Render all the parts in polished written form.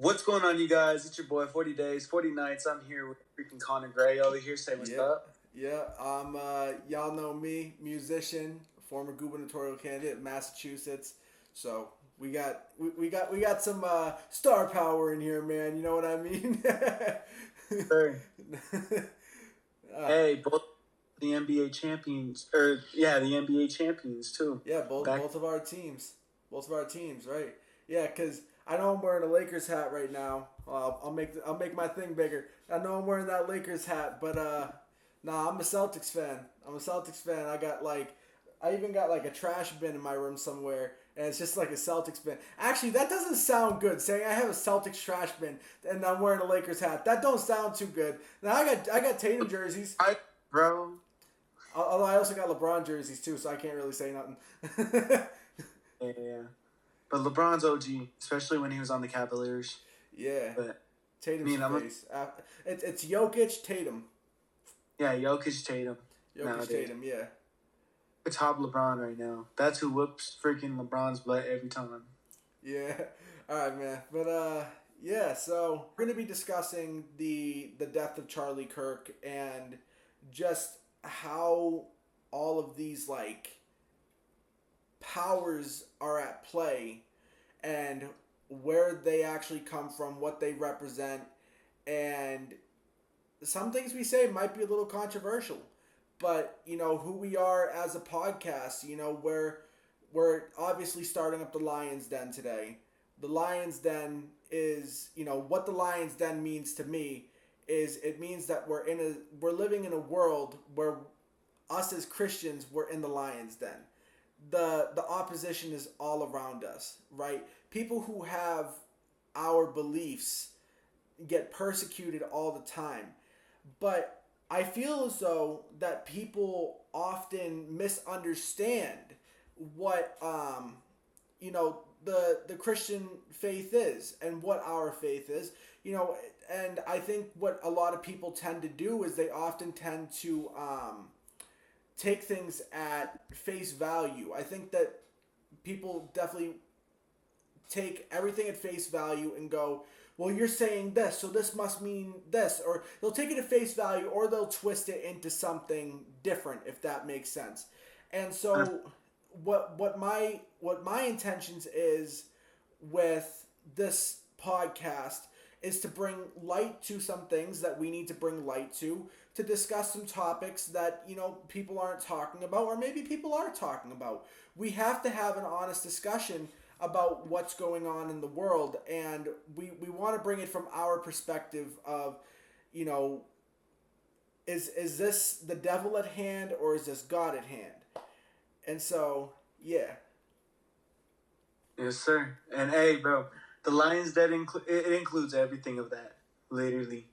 What's going on, you guys? It's your boy, 40 Days, 40 Nights. I'm here with freaking Connor Gray over here. Say what's Yeah, up. yeah. I'm y'all know me, musician, former gubernatorial candidate in Massachusetts. So we got some star power in here, man. You know what I mean? Sir. uh, Hey, both the NBA champions, the NBA champions too. yeah, both Back, both of our teams, right? Yeah, cause I know I'm wearing a Lakers hat right now. I'll make my thing bigger. I know I'm wearing that Lakers hat, but nah, I'm a Celtics fan. I even got like a trash bin in my room somewhere, and it's just like a Celtics bin. Actually, that doesn't sound good. Saying I have a Celtics trash bin and I'm wearing a Lakers hat, that don't sound too good. Now I got Tatum jerseys. I, bro. Although I also got LeBron jerseys too, so I can't really say nothing. Yeah, but LeBron's OG, especially when he was on the Cavaliers. Yeah, But I Tatum's mean, face. It's Jokic, Tatum. yeah, Jokic, Tatum Jokic, nowadays. Tatum. Yeah, Top LeBron right now. That's who whoops freaking LeBron's butt every time. yeah. All right, man. But yeah. So we're gonna be discussing the death of Charlie Kirk and just how all of these like powers are at play and where they actually come from, what they represent, and some things we say might be a little controversial, but who we are as a podcast. We're obviously starting up the Lions Den today. The Lions Den is what the Lions Den means to me is it means that we're living in a world where us as Christians we're in the Lions Den. The opposition is all around us, right? People who have our beliefs get persecuted all the time. But I feel as though that people often misunderstand what the Christian faith is and what our faith is. And I think what a lot of people tend to do is they often tend to take things at face value. I think that people definitely take everything at face value and go, well, you're saying this, so this must mean this, or they'll take it at face value, or they'll twist it into something different, if that makes sense. And so, what my intentions is with this podcast is to bring light to some things that we need to bring light to discuss some topics that people aren't talking about, or maybe people are talking about. We have to have an honest discussion about what's going on in the world, and we want to bring it from our perspective of, is this the devil at hand or is this God at hand? And so, yeah. Yes, sir. And hey, bro, the Lions Den it includes everything of that, literally.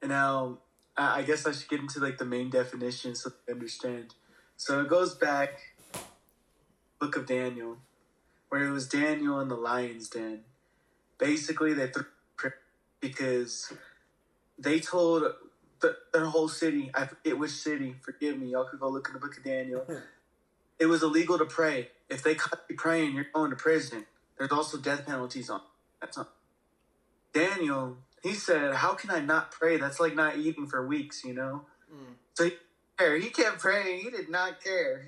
And now, I guess I should get into like the main definition so you understand. So it goes back, Book of Daniel, where it was Daniel in the Lion's Den. Basically, they threw because they told their whole city, I forget which city, forgive me, y'all could go look in the Book of Daniel. It was illegal to pray. If they caught you praying, you're going to prison. There's also death penalties on that's on. Daniel, he said, how can I not pray? That's like not eating for weeks, So he kept praying. He did not care.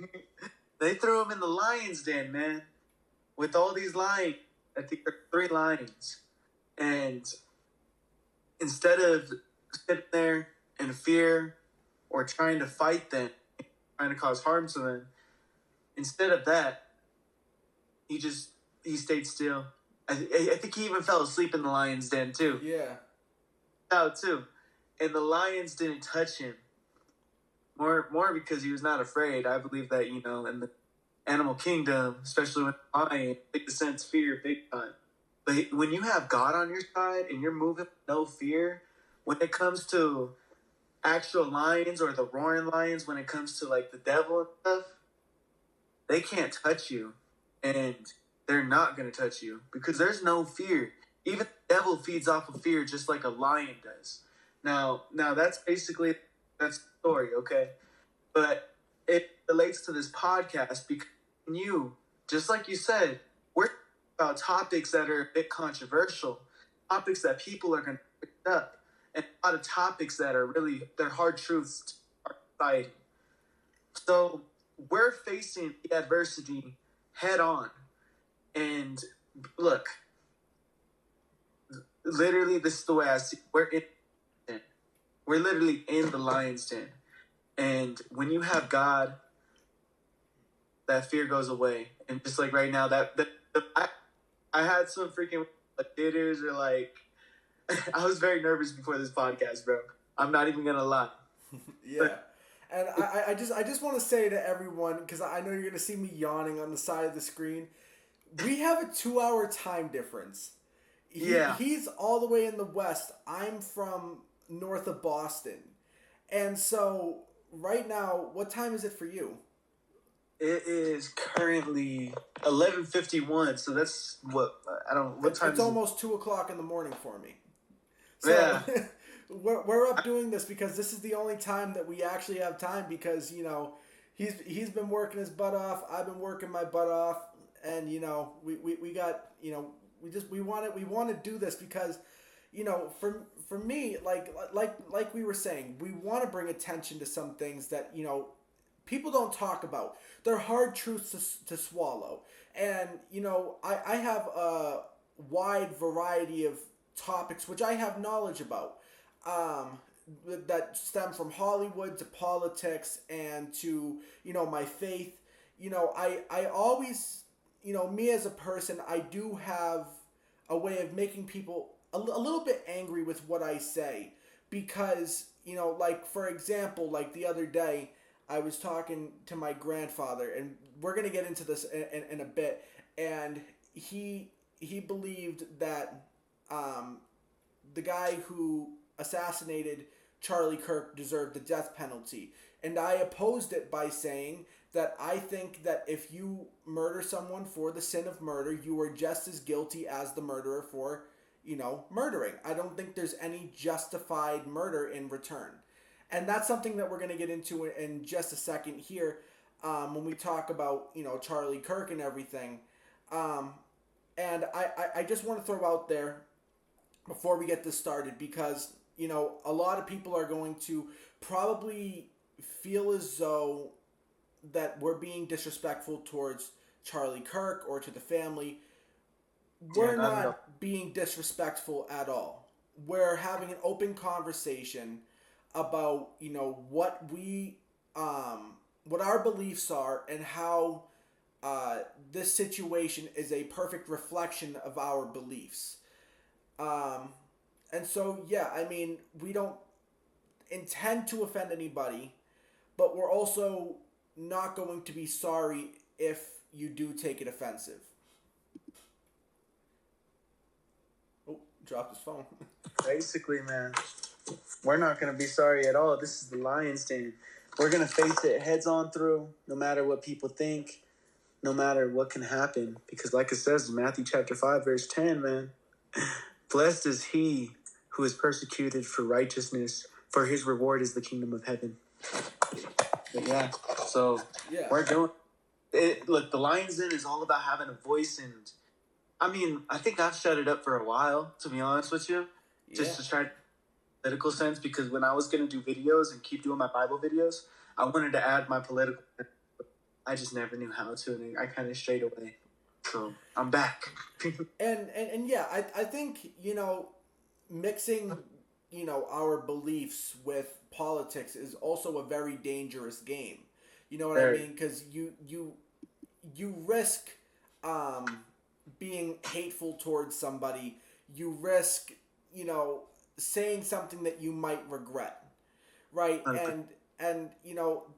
They threw him in the Lion's Den, man, with all these lions. I think there are 3 lions. And instead of sitting there in fear or trying to fight them, trying to cause harm to them, instead of that, he stayed still. I think he even fell asleep in the Lion's Den too. Yeah. Out too, and the lions didn't touch him. More because he was not afraid. I believe that in the animal kingdom, especially with the lion, they can sense fear big time. But when you have God on your side and you're moving with no fear, when it comes to actual lions or the roaring lions, when it comes to like the devil and stuff, they can't touch you, and they're not going to touch you because there's no fear. Even the devil feeds off of fear just like a lion does. Now that's basically that's the story, okay? But it relates to this podcast because just like you said, we're about topics that are a bit controversial. topics that people are going to pick up, and a lot of topics that are really they're hard truths to our society. So we're facing the adversity head on, and look, literally, this is the way I see it. We're literally in the lion's den, and when you have God, that fear goes away. And just like right now, I had some freaking jitters or like I was very nervous before this podcast, bro. I'm not even gonna lie. Yeah. And I just want to say to everyone, because I know you're going to see me yawning on the side of the screen, we have a 2-hour time difference. He's all the way in the west. I'm from north of Boston. And so right now, what time is it for you? It is currently 11:51, so that's what I don't. What time? It's almost 2 o'clock in the morning for me. So, yeah, we're up doing this because this is the only time that we actually have time because he's been working his butt off. I've been working my butt off, and we got we want to do this because for me like we were saying, we want to bring attention to some things that people don't talk about. They're hard truths to swallow. And, I have a wide variety of topics which I have knowledge about that stem from Hollywood to politics and to, my faith. I always, me as a person, I do have a way of making people a little bit angry with what I say because, like, for example, like the other day, I was talking to my grandfather, and we're going to get into this in a bit, and he believed that the guy who assassinated Charlie Kirk deserved the death penalty. And I opposed it by saying that I think that if you murder someone for the sin of murder, you are just as guilty as the murderer for, murdering. I don't think there's any justified murder in return. And that's something that we're going to get into in just a second here when we talk about, Charlie Kirk and everything. And I just want to throw out there before we get this started because, a lot of people are going to probably feel as though that we're being disrespectful towards Charlie Kirk or to the family. We're not being disrespectful at all. We're having an open conversation about what our beliefs are and how this situation is a perfect reflection of our beliefs. And so we don't intend to offend anybody, but we're also not going to be sorry if you do take it offensive. Oh, dropped his phone. Basically, man. We're not going to be sorry at all. This is the lion's den. We're going to face it heads on through, no matter what people think, no matter what can happen. Because like it says in Matthew chapter 5, verse 10, man, blessed is he who is persecuted for righteousness, for his reward is the kingdom of heaven. But yeah, so we're doing it. Look, the lion's den is all about having a voice. And I think I've shut it up for a while, to be honest with you, just to try to political sense, because when I was going to do videos and keep doing my Bible videos, I wanted to add my political, I just never knew how to, and I kind of strayed away. So I'm back. and yeah, I think, mixing, our beliefs with politics is also a very dangerous game. You know what I mean? Because you risk being hateful towards somebody. You risk, saying something that you might regret, right? Okay. And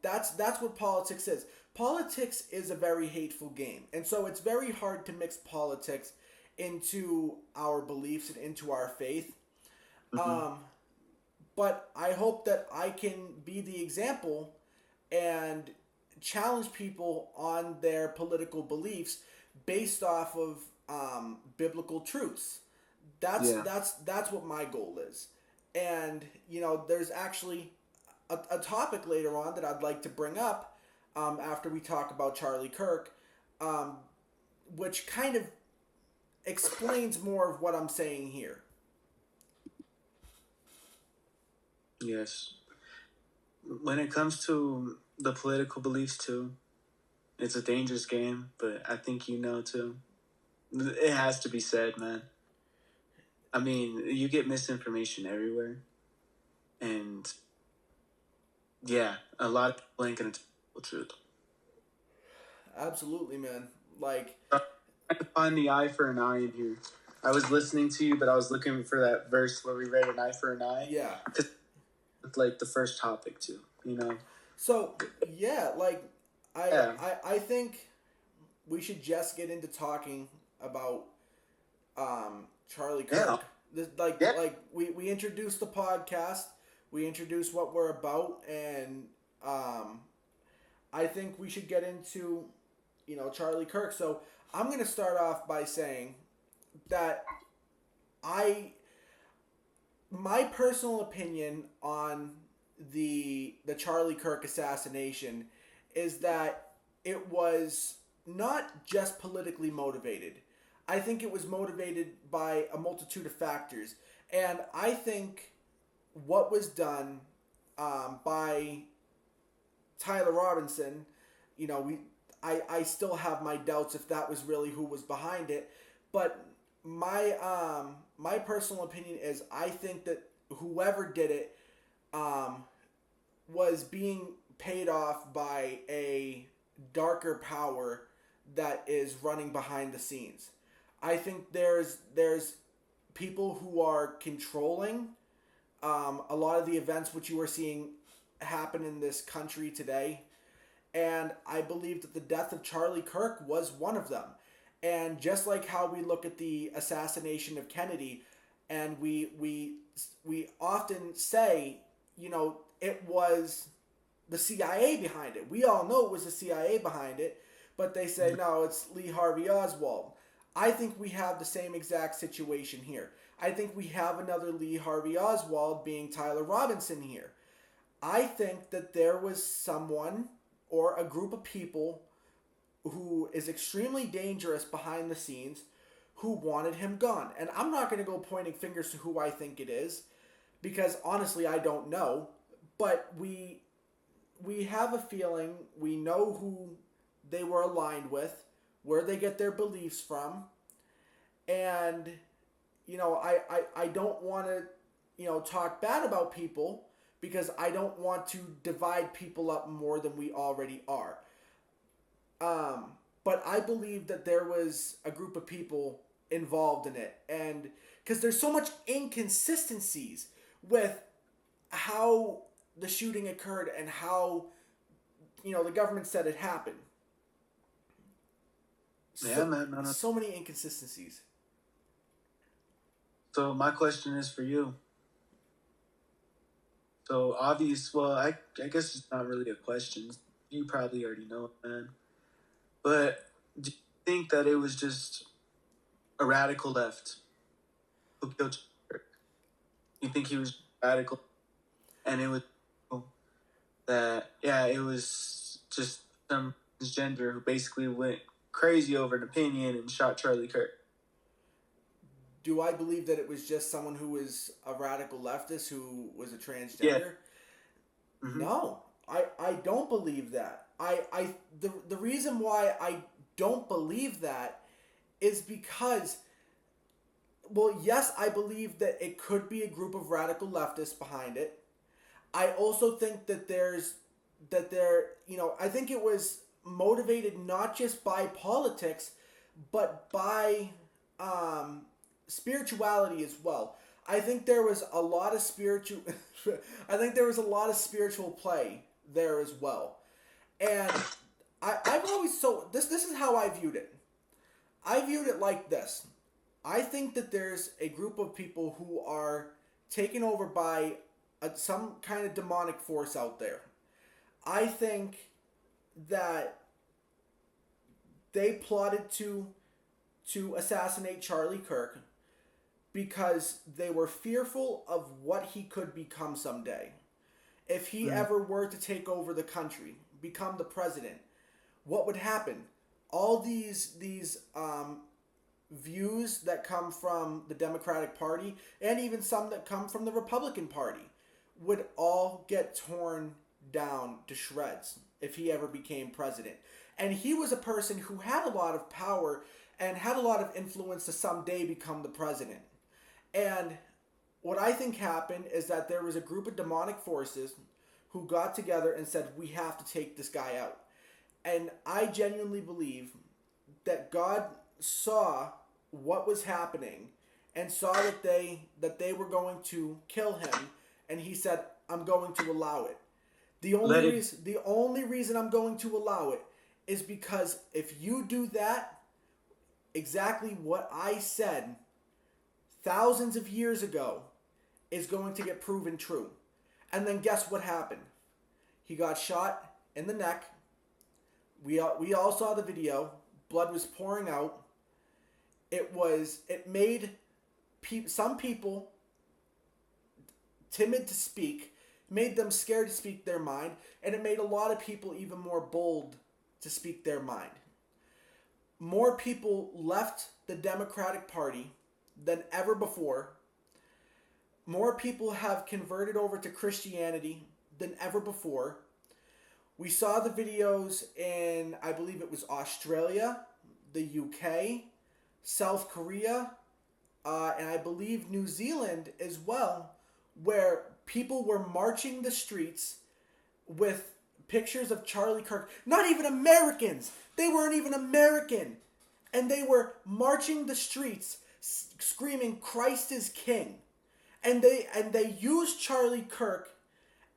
that's what politics is. Politics is a very hateful game, and so it's very hard to mix politics into our beliefs and into our faith. Mm-hmm. But I hope that I can be the example and challenge people on their political beliefs based off of biblical truths. That's what my goal is. And, there's actually a topic later on that I'd like to bring up after we talk about Charlie Kirk, which kind of explains more of what I'm saying here. Yes. When it comes to the political beliefs too, it's a dangerous game, but I think you know too. It has to be said, man. I mean, you get misinformation everywhere, and yeah, a lot of people ain't gonna tell the truth. Absolutely, man. Like, I'm trying to find the eye for an eye in here. I was listening to you, but I was looking for that verse where we read an eye for an eye. yeah. Cause it's like the first topic too, you know. So, yeah, like, Yeah, I think we should just get into talking about Charlie yeah, Kirk. yeah. We introduced the podcast, we introduced what we're about, and um, I think we should get into, Charlie Kirk. So I'm going to start off by saying that I my personal opinion on the Charlie Kirk assassination is that it was not just politically motivated. I think it was motivated by a multitude of factors, and I think what was done by Tyler Robinson, you know, I still have my doubts if that was really who was behind it, but my personal opinion is I think that whoever did it um, was being paid off by a darker power that is running behind the scenes. I think there's people who are controlling a lot of the events which you are seeing happen in this country today. And I believe that the death of Charlie Kirk was one of them. And just like how we look at the assassination of Kennedy, and we often say, it was the CIA behind it. We all know it was the CIA behind it, but they say no, it's Lee Harvey Oswald. I think we have the same exact situation here. I think we have another Lee Harvey Oswald being Tyler Robinson here. I think that there was someone or a group of people who is extremely dangerous behind the scenes who wanted him gone. And I'm not going to go pointing fingers to who I think it is because honestly I don't know, but we have a feeling, we know who they were aligned with, where they get their beliefs from, and I don't want to talk bad about people because I don't want to divide people up more than we already are. But I believe that there was a group of people involved in it, and because there's so much inconsistencies with how the shooting occurred and how the government said it happened. Yeah, man. No, no. So many inconsistencies. So my question is for you. So obvious. Well, I guess it's not really a question. You probably already know it, man. But do you think that it was just a radical left who killed Charlie Kirk? You think he was radical, and it was that it was just some transgender who basically went crazy over an opinion and shot Charlie Kirk? Do I believe that it was just someone who was a radical leftist who was a transgender? Yeah. Mm-hmm. No, I don't believe that. The reason why I don't believe that is because, well, yes, I believe that it could be a group of radical leftists behind it. I also think that I think it was motivated not just by politics, but by spirituality as well. I think there was a lot of spiritual play there as well. And I've always this is how I viewed it. I viewed it like this. I think that there's a group of people who are taken over by some kind of demonic force out there. I think that they plotted to assassinate Charlie Kirk because they were fearful of what he could become someday. If he ever were to take over the country, become the president, what would happen? All these views that come from the Democratic Party and even some that come from the Republican Party would all get torn down to shreds if he ever became president. And he was a person who had a lot of power and had a lot of influence to someday become the president. And what I think happened is that there was a group of demonic forces who got together and said, we have to take this guy out. And I genuinely believe that God saw what was happening and saw that they were going to kill him, and he said, I'm going to allow it. The only reason I'm going to allow it is because if you do that, exactly what I said thousands of years ago is going to get proven true. And then guess what happened? He got shot in the neck. We all saw the video. Blood was pouring out. It made some people timid to speak, made them scared to speak their mind, and it made a lot of people even more bold to speak their mind. More people left the Democratic Party than ever before. More people have converted over to Christianity than ever before. We saw the videos in, I believe it was Australia, the UK, South Korea, and I believe New Zealand as well, where people were marching the streets with pictures of Charlie Kirk. Not even Americans! They weren't even American! And they were marching the streets screaming, Christ is King. And they used Charlie Kirk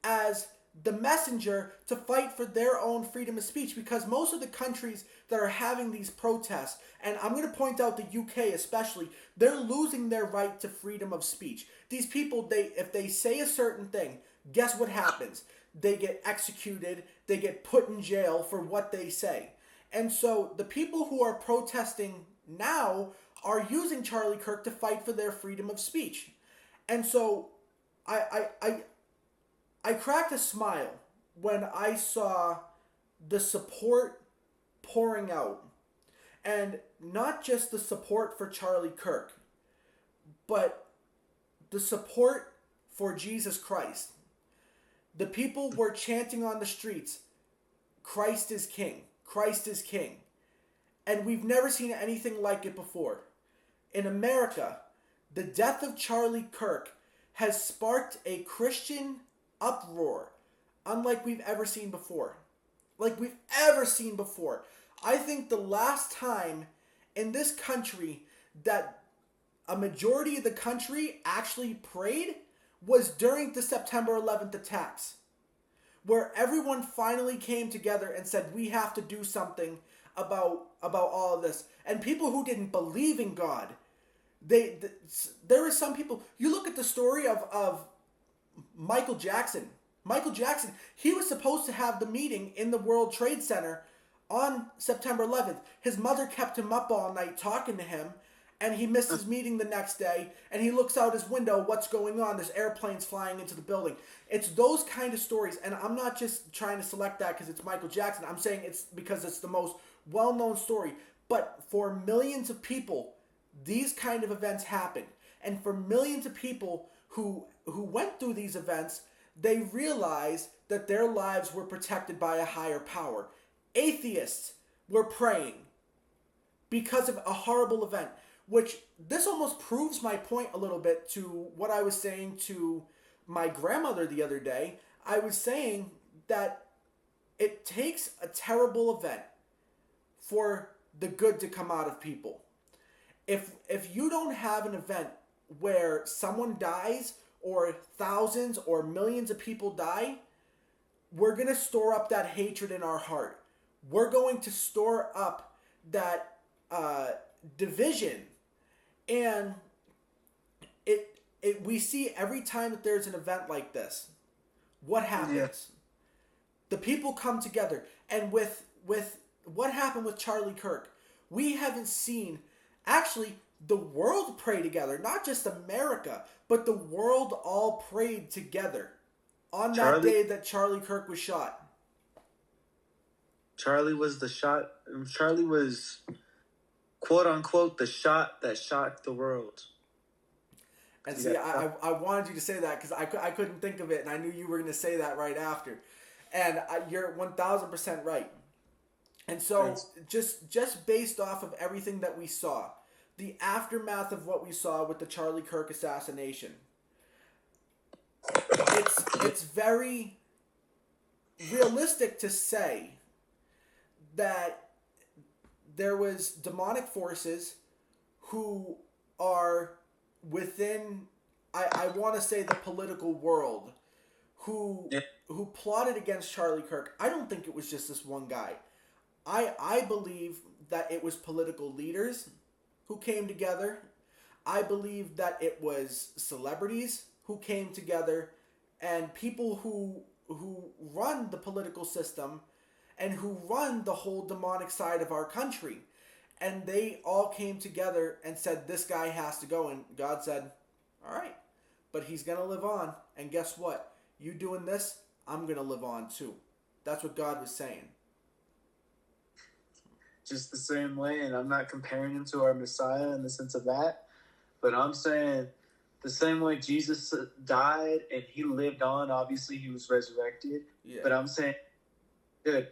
as the messenger to fight for their own freedom of speech, because most of the countries that are having these protests, and I'm going to point out the UK especially, they're losing their right to freedom of speech. These people, if they say a certain thing, guess what happens? They get executed, they get put in jail for what they say. And so the people who are protesting now are using Charlie Kirk to fight for their freedom of speech. And so I cracked a smile when I saw the support pouring out. And not just the support for Charlie Kirk, but the support for Jesus Christ. The people were chanting on the streets, Christ is King, Christ is King. And we've never seen anything like it before. In America, the death of Charlie Kirk has sparked a Christian uproar unlike we've ever seen before. Like we've ever seen before. I think the last time in this country that a majority of the country actually prayed was during the September 11th attacks, where everyone finally came together and said, we have to do something about all of this. And people who didn't believe in God, there were some people, you look at the story of Michael Jackson. Michael Jackson, he was supposed to have the meeting in the World Trade Center on September 11th. His mother kept him up all night talking to him, and he missed his meeting the next day, and he looks out his window, what's going on? There's airplanes flying into the building. It's those kind of stories, and I'm not just trying to select that because it's Michael Jackson. I'm saying it's because it's the most well-known story. But for millions of people, these kind of events happen. And for millions of people who went through these events, they realized that their lives were protected by a higher power. Atheists were praying because of a horrible event, which this almost proves my point a little bit to what I was saying to my grandmother the other day. I was saying that it takes a terrible event for the good to come out of people. If you don't have an event where someone dies or thousands or millions of people die, we're going to store up that hatred in our heart. We're going to store up that division. And we see every time that there's an event like this, what happens? Yeah. The people come together. And with what happened with Charlie Kirk, we haven't seen, actually, the world pray together. Not just America, but the world all prayed together on that day that Charlie Kirk was shot. Charlie was, quote unquote, the shot that shocked the world. And see, Yeah. I wanted you to say that because I couldn't think of it, and I knew you were going to say that right after. And you're 1,000% right. And so, Thanks. just based off of everything that we saw, the aftermath of what we saw with the Charlie Kirk assassination, it's very realistic to say that there was demonic forces who are within, I want to say, the political world who Yeah. who plotted against Charlie Kirk. I don't think it was just this one guy. I believe that it was political leaders who came together. I believe that it was celebrities who came together, and people who run the political system and who run the whole demonic side of our country. And they all came together and said, this guy has to go. And God said, all right, but he's going to live on. And guess what? You doing this, I'm going to live on too. That's what God was saying. Just the same way, and I'm not comparing him to our Messiah in the sense of that, but I'm saying the same way Jesus died and he lived on, obviously he was resurrected, Yeah. but I'm saying, dude,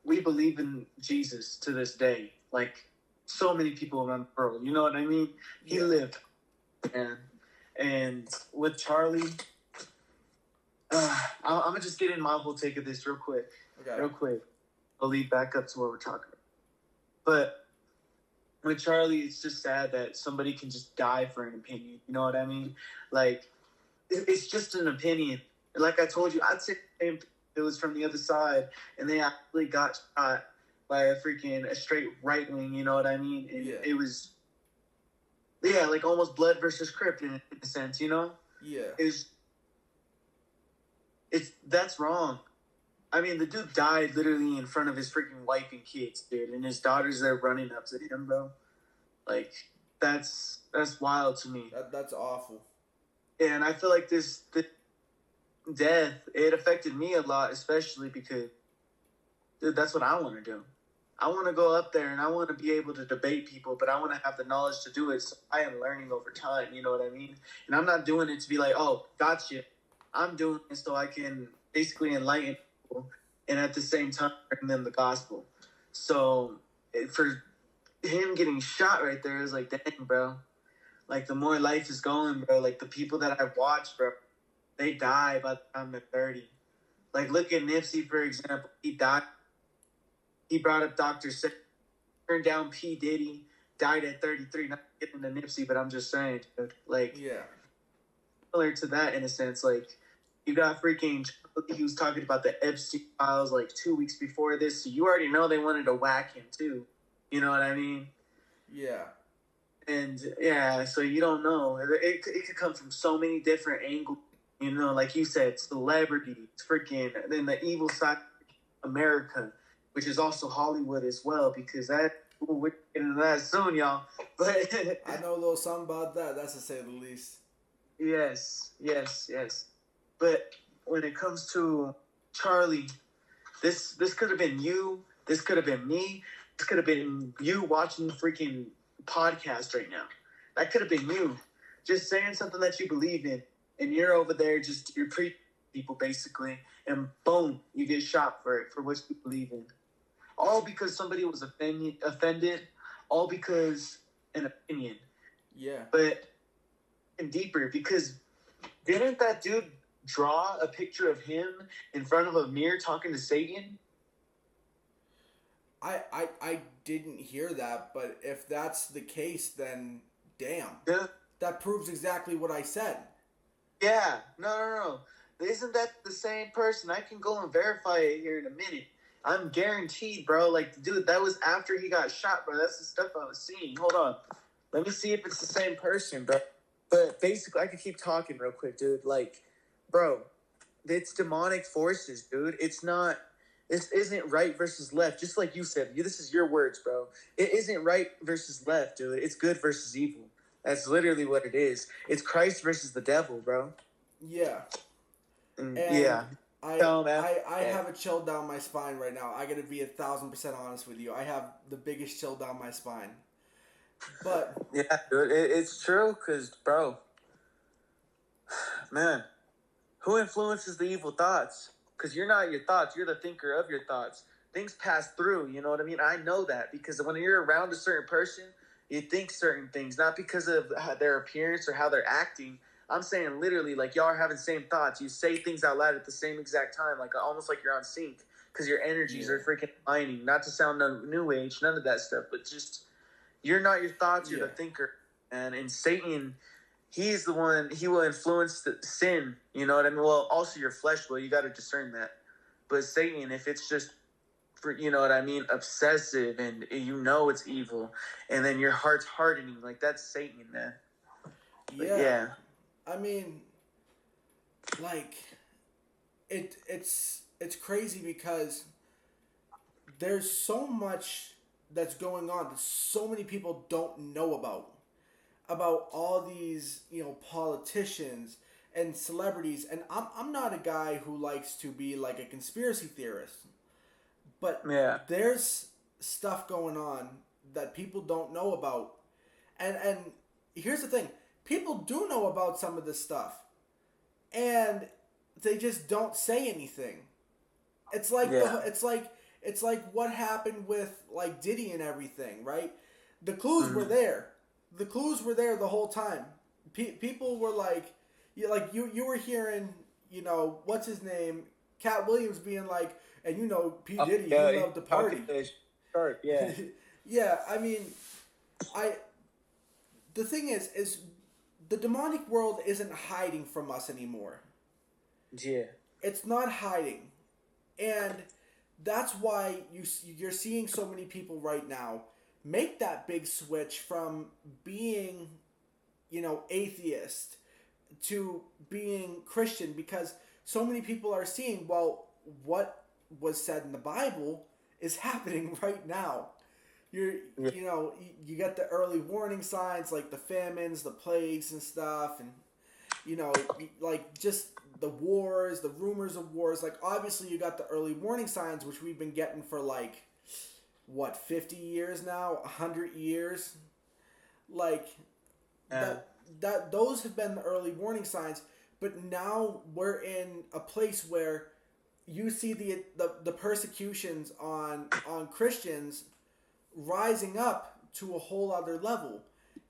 we believe in Jesus to this day. Like, so many people around the world, you know what I mean? He lived, man. And with Charlie, I'm going to just get in my whole take of this real quick. Okay. Real quick. I'll lead back up to what we're talking about. But with Charlie, it's just sad that somebody can just die for an opinion. You know what I mean? Like, it's just an opinion. Like I told you, I'd say it was from the other side, and they actually got shot by a straight right wing. You know what I mean? And it was, like almost blood versus Crip in a sense. You know? Yeah. That's wrong. I mean, the dude died literally in front of his freaking wife and kids, dude, and his daughter's there running up to him, bro. Like, that's wild to me. That's awful. And I feel like the death, it affected me a lot, especially because, dude, that's what I want to do. I want to go up there and I want to be able to debate people, but I want to have the knowledge to do it. So I am learning over time, you know what I mean? And I'm not doing it to be like, oh, gotcha. I'm doing it so I can basically enlighten people and at the same time bring them the gospel. So for him getting shot right there is like, dang, bro. Like, the more life is going, bro, like the people that I've watched, bro, they die by the time they're 30. Like, look at Nipsey, for example. He died. He brought up Dr. Seuss, turned down P. Diddy, died at 33. Not getting to Nipsey, but I'm just saying, dude. Like, similar to that in a sense. Like, you got freaking Charlie, he was talking about the Epstein files like 2 weeks before this, so you already know they wanted to whack him too. You know what I mean? Yeah. And so you don't know. It could come from so many different angles. You know, like you said, celebrities, freaking, and then the evil side of America, which is also Hollywood as well, because we're getting into that soon, y'all. But I know a little something about that. That's to say the least. Yes. But when it comes to Charlie, this could have been you. This could have been me. This could have been you watching the freaking podcast right now. That could have been you, just saying something that you believe in, and you're over there you're preaching people basically, and boom, you get shot for it, for what you believe in. All because somebody was offended, all because an opinion. Yeah. But and deeper, because didn't that dude draw a picture of him in front of a mirror talking to Satan? I didn't hear that, but if that's the case, then damn. Yeah. That proves exactly what I said. Yeah. No. Isn't that the same person? I can go and verify it here in a minute. I'm guaranteed, bro. Like, dude, that was after he got shot, bro. That's the stuff I was seeing. Hold on. Let me see if it's the same person, bro. But basically, I could keep talking real quick, dude. Like, bro, it's demonic forces, dude. It's not... This isn't right versus left. Just like you said, this is your words, bro. It isn't right versus left, dude. It's good versus evil. That's literally what it is. It's Christ versus the devil, bro. Yeah. And I have a chill down my spine right now. I gotta be 1,000% honest with you. I have the biggest chill down my spine. But yeah, dude, it's true, because, bro, man, who influences the evil thoughts? Because you're not your thoughts, you're the thinker of your thoughts. Things pass through, you know what I mean? I know that because when you're around a certain person, you think certain things, not because of their appearance or how they're acting. I'm saying literally, like y'all are having the same thoughts. You say things out loud at the same exact time, like almost like you're on sync because your energies are freaking aligning. Not to sound new age, none of that stuff, but just you're not your thoughts, you're the thinker. And Satan, he's the one, he will influence the sin, you know what I mean? Well, also your flesh will, you got to discern that. But Satan, if it's just, for, you know what I mean, obsessive and you know it's evil, and then your heart's hardening, like that's Satan, man. Yeah. I mean, like, it's crazy because there's so much that's going on that so many people don't know about all these, you know, politicians and celebrities. And I'm not a guy who likes to be like a conspiracy theorist, but there's stuff going on that people don't know about. And here's the thing, people do know about some of this stuff, and they just don't say anything. It's like it's like what happened with like Diddy and everything, right? The clues were there. The clues were there the whole time. People were like you were hearing, you know, what's his name, Cat Williams being like, and you know, P Diddy, he loved to party. Yeah. Yeah, I mean, the thing is the demonic world isn't hiding from us anymore. Yeah. It's not hiding. And that's why you're seeing so many people right now make that big switch from being, you know, atheist to being Christian, because so many people are seeing, well, what was said in the Bible is happening right now. You know, you get the early warning signs like the famines, the plagues and stuff, and you know, like just the wars, the rumors of wars. Like obviously you got the early warning signs, which we've been getting for like what, 50 years now, 100 years. Like that those have been the early warning signs, but now we're in a place where you see the persecutions on Christians rising up to a whole other level.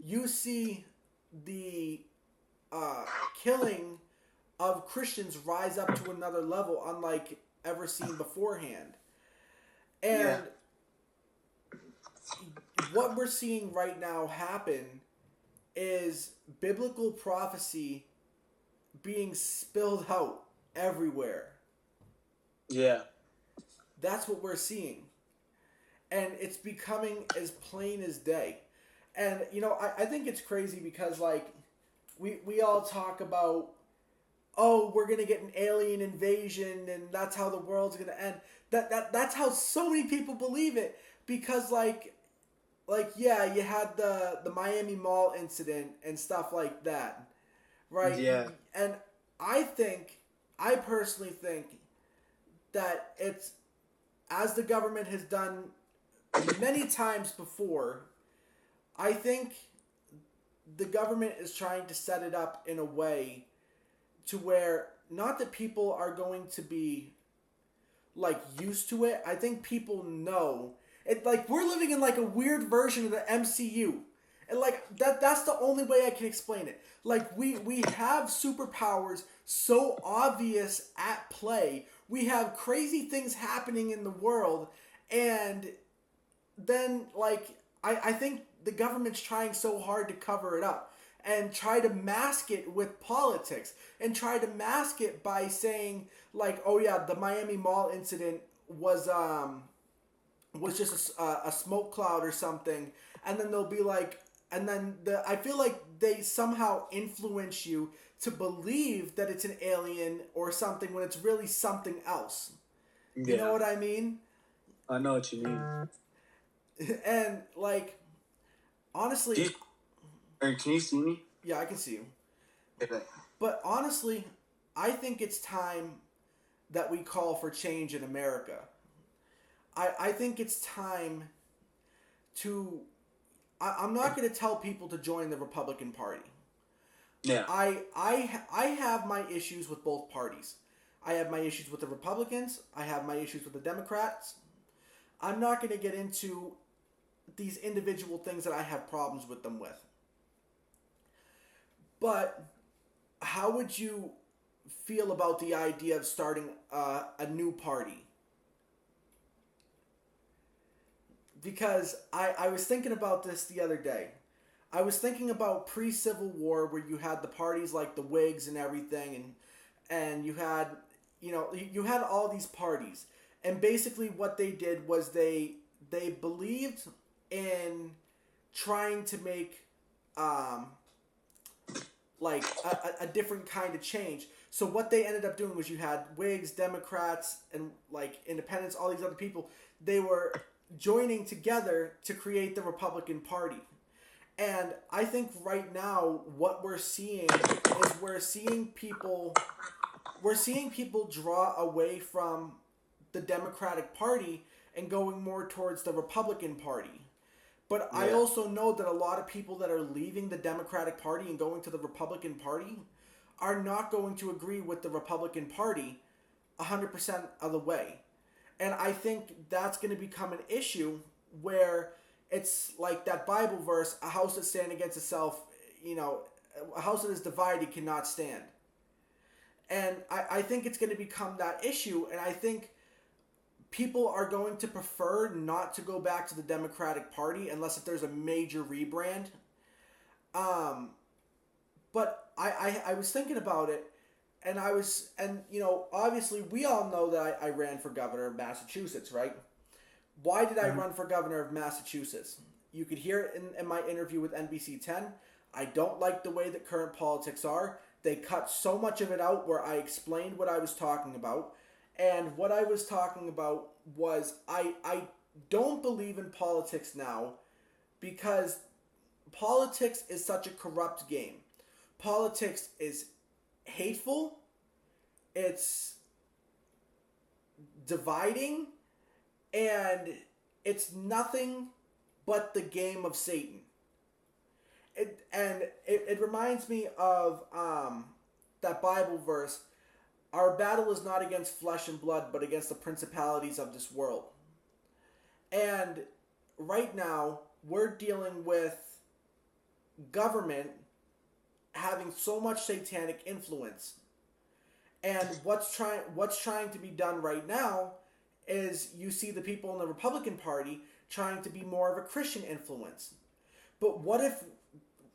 You see the killing of Christians rise up to another level unlike ever seen beforehand. And what we're seeing right now happen is biblical prophecy being spilled out everywhere. Yeah. That's what we're seeing. And it's becoming as plain as day. And, you know, I think it's crazy because, like, we all talk about, oh, we're going to get an alien invasion and that's how the world's going to end. That's how so many people believe it. Because, like yeah, you had the Miami Mall incident and stuff like that. Right? Yeah. And I personally think that it's, as the government has done many times before, I think the government is trying to set it up in a way to where, not that people are going to be like used to it. I think people know it. Like, we're living in like a weird version of the MCU, and like that's the only way I can explain it. Like, we have superpowers so obvious at play. We have crazy things happening in the world, and then, like, I think the government's trying so hard to cover it up and try to mask it with politics and try to mask it by saying, like, oh yeah, the Miami Mall incident was just a smoke cloud or something, and then they'll be like, and then I feel like they somehow influence you to believe that it's an alien or something when it's really something else. Yeah. You know what I mean? I know what you mean. And, like, honestly... Can you see me? Yeah, I can see you. Okay. But honestly, I think it's time that we call for change in America. I think it's time to... I'm not going to tell people to join the Republican Party. Yeah. I have my issues with both parties. I have my issues with the Republicans. I have my issues with the Democrats. I'm not going to get into these individual things that I have problems with them with. But how would you feel about the idea of starting a new party? Because I was thinking about this the other day. I was thinking about pre-Civil War, where you had the parties like the Whigs and everything, and you had, you had all these parties, and basically what they did was they believed in trying to make like a different kind of change. So what they ended up doing was you had Whigs, Democrats, and like independents, all these other people. They were joining together to create the Republican Party. And I think right now what we're seeing is we're seeing people draw away from the Democratic Party and going more towards the Republican Party. But yeah. I also know that a lot of people that are leaving the Democratic Party and going to the Republican Party are not going to agree with the Republican Party 100% of the way. And I think that's going to become an issue where it's like that Bible verse, a house that stands against itself, a house that is divided cannot stand. And I think it's going to become that issue, and I think people are going to prefer not to go back to the Democratic Party unless if there's a major rebrand. But I was thinking about it, and obviously we all know that I ran for governor of Massachusetts, right? Why did I run for governor of Massachusetts? You could hear it in my interview with NBC 10. I don't like the way that current politics are. They cut so much of it out where I explained what I was talking about. And what I was talking about was I don't believe in politics now because politics is such a corrupt game. Politics is hateful. It's dividing. And it's nothing but the game of Satan. It reminds me of that Bible verse, our battle is not against flesh and blood, but against the principalities of this world. And right now, we're dealing with government having so much satanic influence. And what's trying to be done right now is you see the people in the Republican Party trying to be more of a Christian influence. But what if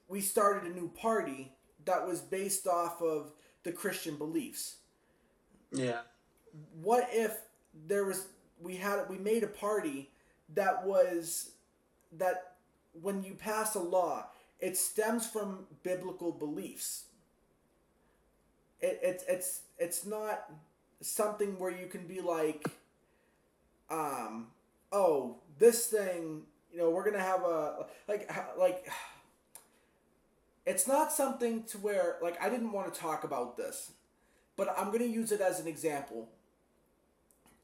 we started a new party that was based off of the Christian beliefs? Yeah. What if we made a party that when you pass a law, it stems from biblical beliefs. It's not something where you can be like, this thing, we're gonna have it's not something to where, like, I didn't want to talk about this, but I'm gonna use it as an example.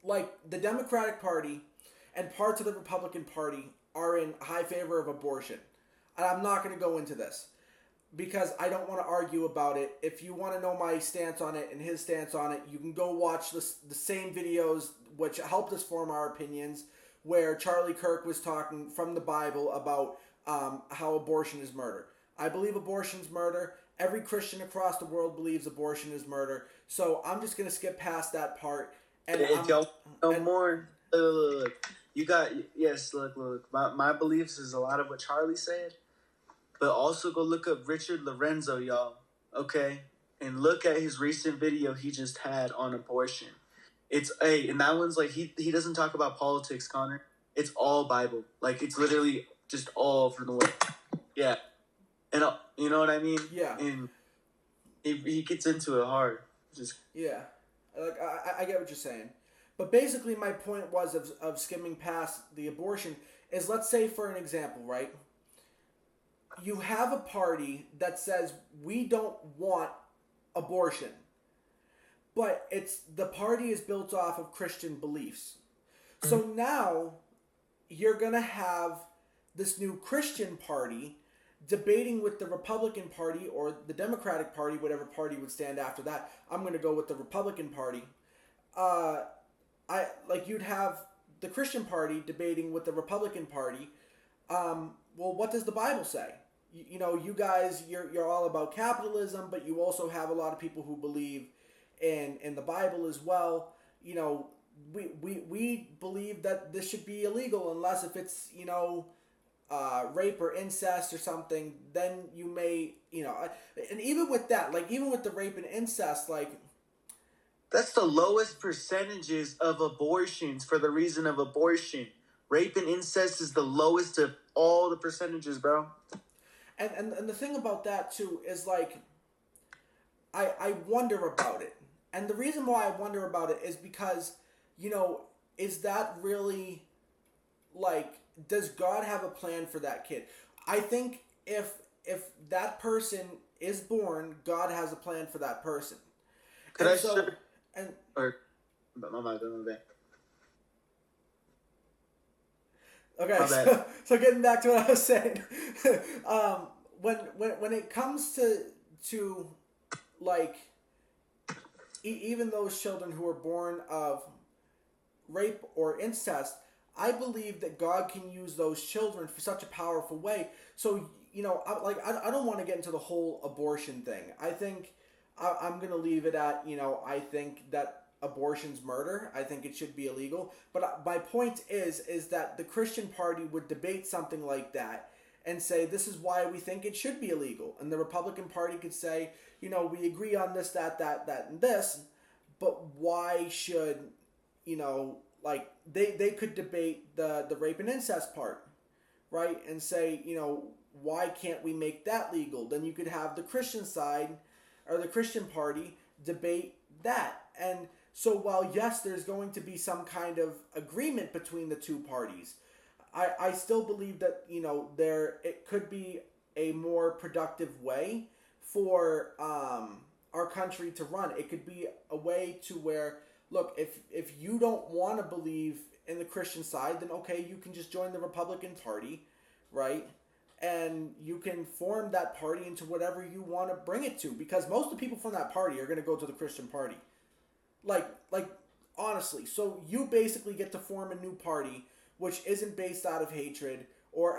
Like, the Democratic Party and parts of the Republican Party are in high favor of abortion. And I'm not gonna go into this because I don't want to argue about it. If you want to know my stance on it and his stance on it, you can go watch the same videos which helped us form our opinions, where Charlie Kirk was talking from the Bible about how abortion is murder. I believe abortion is murder. Every Christian across the world believes abortion is murder. So I'm just going to skip past that part. And if y'all know more, look, you got, yes, look. My beliefs is a lot of what Charlie said. But also go look up Richard Lorenzo, y'all. Okay? And look at his recent video he just had on abortion. And that one's like, he doesn't talk about politics, Connor. It's all Bible. Like, it's literally just all from the Word. Yeah. And you know what I mean? Yeah. And he gets into it hard. Yeah. Like, I get what you're saying. But basically my point was of skimming past the abortion is, let's say for an example, right? You have a party that says we don't want abortion, but the party is built off of Christian beliefs. So now you're going to have this new Christian party debating with the Republican Party or the Democratic Party, whatever party would stand after that. I'm going to go with the Republican Party. You'd have the Christian Party debating with the Republican Party. Well, what does the Bible say? You guys, you're all about capitalism, but you also have a lot of people who believe in the Bible as well. We believe that this should be illegal unless if it's rape or incest or something. Then you may and even with that, like even with the rape and incest, like that's the lowest percentages of abortions for the reason of abortion. Rape and incest is the lowest of all the percentages, bro. And the thing about that too is like I wonder about it. And the reason why I wonder about it is because, is that really like, does God have a plan for that kid? I think if that person is born, God has a plan for that person. Could and I so, show, and or my bad. Okay, so getting back to what I was saying, when it comes to like even those children who are born of rape or incest, I believe that God can use those children for such a powerful way. So I don't want to get into the whole abortion thing. I think I'm gonna leave it at I think that abortion's murder. I think it should be illegal. But my point is that the Christian Party would debate something like that and say, this is why we think it should be illegal. And the Republican Party could say, we agree on this, that, and this, but why should, they could debate the rape and incest part, right? And say, why can't we make that legal? Then you could have the Christian side or the Christian Party debate that. And so while, yes, there's going to be some kind of agreement between the two parties, I still believe that, it could be a more productive way for our country to run. It could be a way to where, look, if you don't want to believe in the Christian side, then okay, you can just join the Republican Party, right? And you can form that party into whatever you want to bring it to, because most of the people from that party are going to go to the Christian Party. Like honestly, so you basically get to form a new party which isn't based out of hatred, or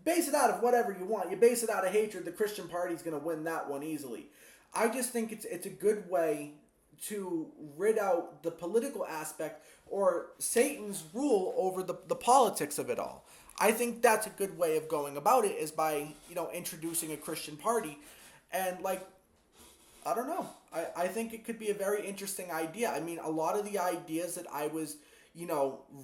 base it out of whatever you want. You base it out of hatred, the Christian Party's going to win that one easily. I just think it's a good way to rid out the political aspect or Satan's rule over the politics of it all. I think that's a good way of going about it, is by introducing a Christian party. And I don't know. I think it could be a very interesting idea. A lot of the ideas that I was,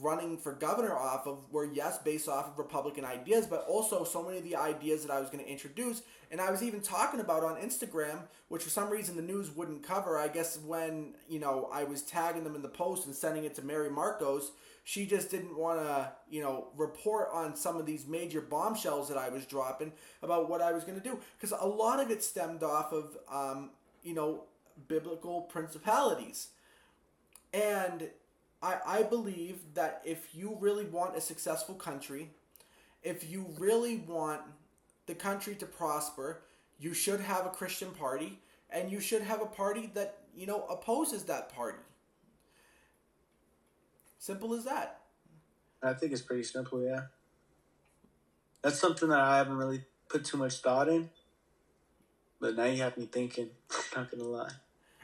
running for governor off of were, yes, based off of Republican ideas, but also so many of the ideas that I was going to introduce, and I was even talking about on Instagram, which for some reason the news wouldn't cover. I guess when, I was tagging them in the post and sending it to Mary Marcos, she just didn't want to, report on some of these major bombshells that I was dropping about what I was going to do. Because a lot of it stemmed off of, biblical principalities. And I believe that if you really want a successful country, if you really want the country to prosper, you should have a Christian party, and you should have a party that, opposes that party. Simple as that. I think it's pretty simple, yeah. That's something that I haven't really put too much thought in, but now you have me thinking, not gonna lie.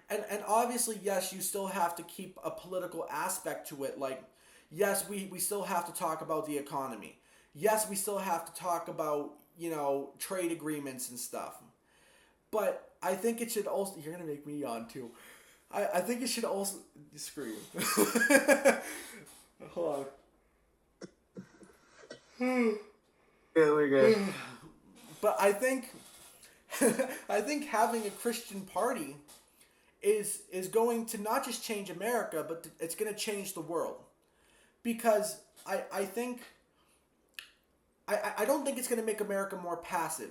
And obviously, yes, you still have to keep a political aspect to it. Like, yes, we still have to talk about the economy. Yes, we still have to talk about, trade agreements and stuff. But I think it should also... You're going to make me yawn, too. I think it should also... Screw you. Hold on. Yeah, we're good. But I think... I think having a Christian party is going to not just change America, but it's going to change the world. Because I think... I don't think it's going to make America more passive,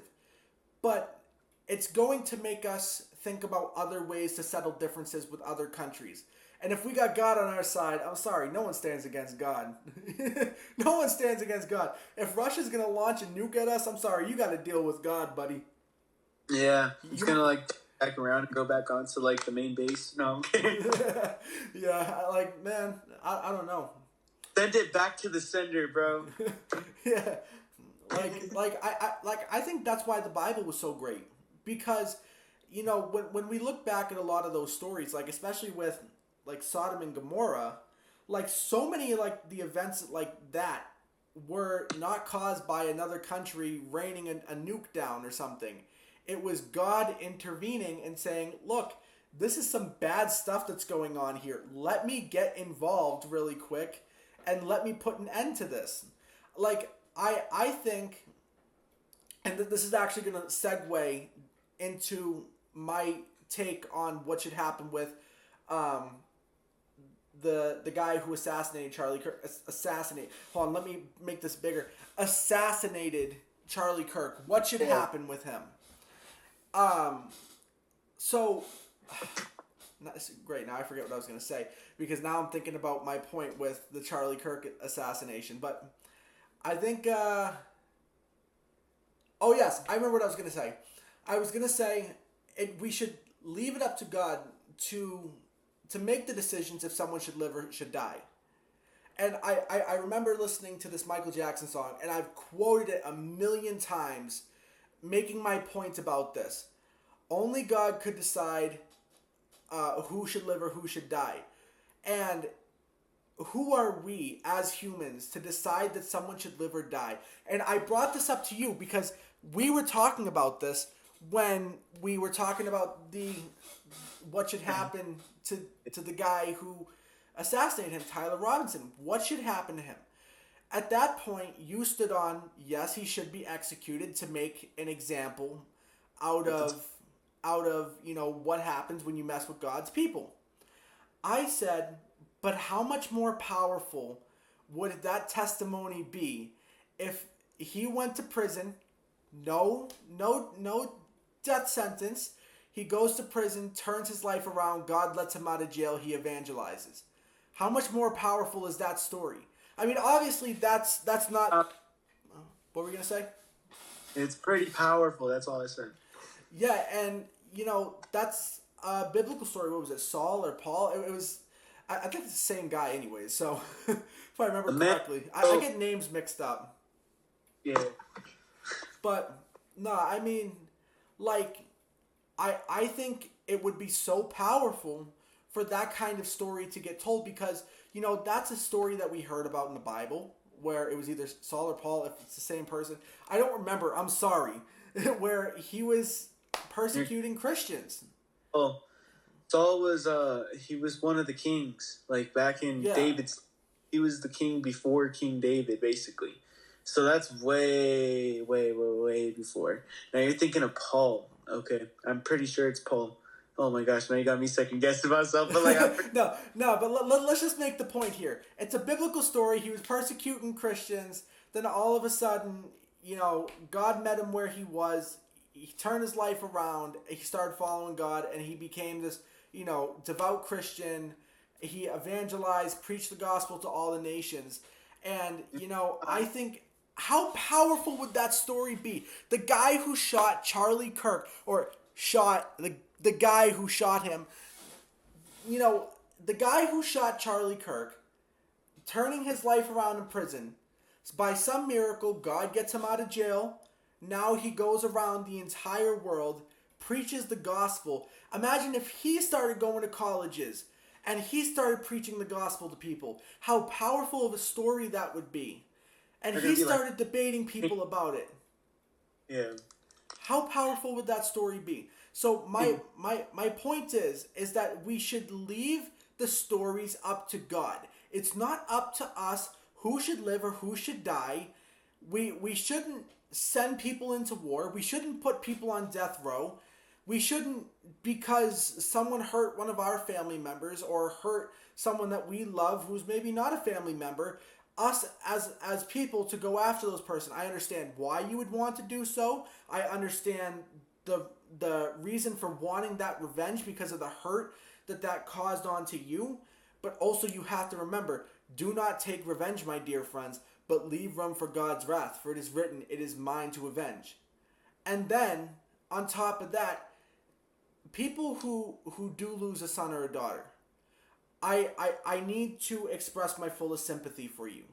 but it's going to make us think about other ways to settle differences with other countries. And if we got God on our side, I'm sorry, no one stands against God. No one stands against God. If Russia's going to launch a nuke at us, I'm sorry, you got to deal with God, buddy. Yeah, it's going to like back around and go back onto like the main base. No, I'm kidding. Yeah, man, I don't know. Send it back to the sender, bro. Yeah. I think that's why the Bible was so great. Because, when we look back at a lot of those stories, like especially with like Sodom and Gomorrah, like so many like the events like that were not caused by another country raining a nuke down or something. It was God intervening and saying, look, this is some bad stuff that's going on here. Let me get involved really quick and let me put an end to this. Like, I think, and this is actually going to segue into my take on what should happen with the guy who assassinated Charlie Kirk. Hold on, let me make this bigger. Assassinated Charlie Kirk. What should happen with him? Great, now I forget what I was going to say, because now I'm thinking about my point with the Charlie Kirk assassination, but I think, oh yes, I remember what I was going to say. I was going to say we should leave it up to God to make the decisions if someone should live or should die. And I remember listening to this Michael Jackson song, and I've quoted it a million times, making my point about this. Only God could decide who should live or who should die. And who are we as humans to decide that someone should live or die? And I brought this up to you because we were talking about this when we were talking about what should happen to the guy who assassinated him, Tyler Robinson. What should happen to him? At that point, you stood on, yes, he should be executed to make an example out of what happens when you mess with God's people. I said, but how much more powerful would that testimony be if he went to prison, no death sentence, he goes to prison, turns his life around, God lets him out of jail, he evangelizes. How much more powerful is that story? I mean, obviously that's not... what were we going to say? It's pretty powerful, that's all I said. Yeah, and, that's a biblical story. What was it, Saul or Paul? It was... I think it's the same guy anyways, so if I remember correctly. I get names mixed up. Yeah. But, no, I mean, like, I think it would be so powerful for that kind of story to get told because, that's a story that we heard about in the Bible where it was either Saul or Paul, if it's the same person. I don't remember, I'm sorry, where he was persecuting Christians. Oh. Saul was he was one of the kings, like back in David's. He was the king before King David, basically. So that's way before. Now you're thinking of Paul. Okay, I'm pretty sure it's Paul. Oh my gosh, now you got me second guessing myself. But like, but let's just make the point here. It's a biblical story. He was persecuting Christians. Then all of a sudden, God met him where he was. He turned his life around. He started following God, and he became this, devout Christian. He evangelized, preached the gospel to all the nations. And, I think, how powerful would that story be? The guy who shot Charlie Kirk, or shot the guy who shot him, the guy who shot Charlie Kirk, turning his life around in prison, by some miracle, God gets him out of jail. Now he goes around the entire world, preaches the gospel. Imagine if he started going to colleges and he started preaching the gospel to people. How powerful of a story that would be. And he started debating people about it. Yeah. How powerful would that story be? So my point is that we should leave the stories up to God. It's not up to us who should live or who should die. We shouldn't send people into war. We shouldn't put people on death row. We shouldn't, because someone hurt one of our family members or hurt someone that we love who's maybe not a family member, us as people to go after those person. I understand why you would want to do so. I understand the reason for wanting that revenge because of the hurt that caused onto you. But also you have to remember, do not take revenge, my dear friends, but leave room for God's wrath, for it is written, it is mine to avenge. And then, on top of that, people who do lose a son or a daughter, I need to express my fullest sympathy for you.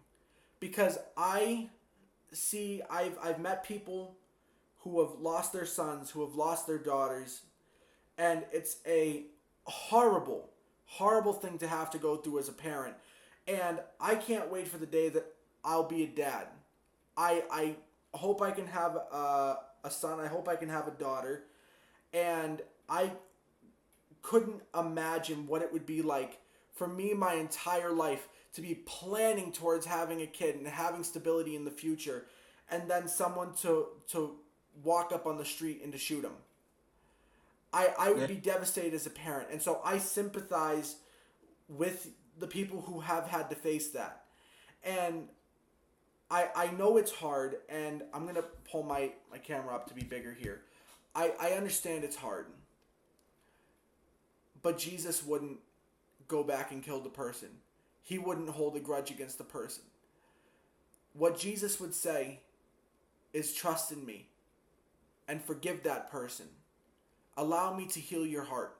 Because I've met people who have lost their sons, who have lost their daughters, and it's a horrible, horrible thing to have to go through as a parent. And I can't wait for the day that I'll be a dad. I hope I can have a son. I hope I can have a daughter. And I couldn't imagine what it would be like for me my entire life to be planning towards having a kid and having stability in the future, and then someone to walk up on the street and to shoot him. I would be devastated as a parent. And so I sympathize with the people who have had to face that. And I know it's hard, and I'm going to pull my camera up to be bigger here. I understand it's hard. But Jesus wouldn't go back and kill the person. He wouldn't hold a grudge against the person. What Jesus would say is, trust in me and forgive that person. Allow me to heal your heart.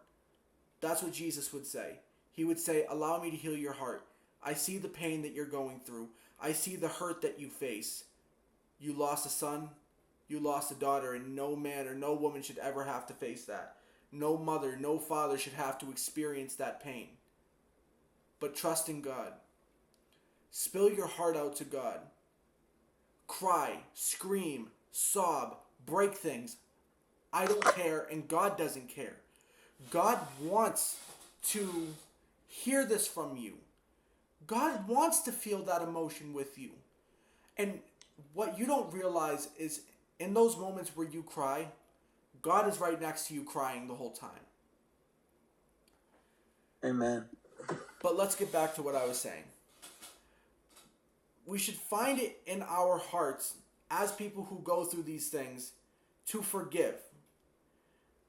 That's what Jesus would say. He would say, allow me to heal your heart. I see the pain that you're going through. I see the hurt that you face. You lost a son, you lost a daughter, and no man or no woman should ever have to face that. No mother, no father should have to experience that pain. But trust in God. Spill your heart out to God. Cry, scream, sob, break things. I don't care, and God doesn't care. God wants to hear this from you. God wants to feel that emotion with you. And what you don't realize is in those moments where you cry, God is right next to you crying the whole time. Amen. But let's get back to what I was saying. We should find it in our hearts as people who go through these things to forgive.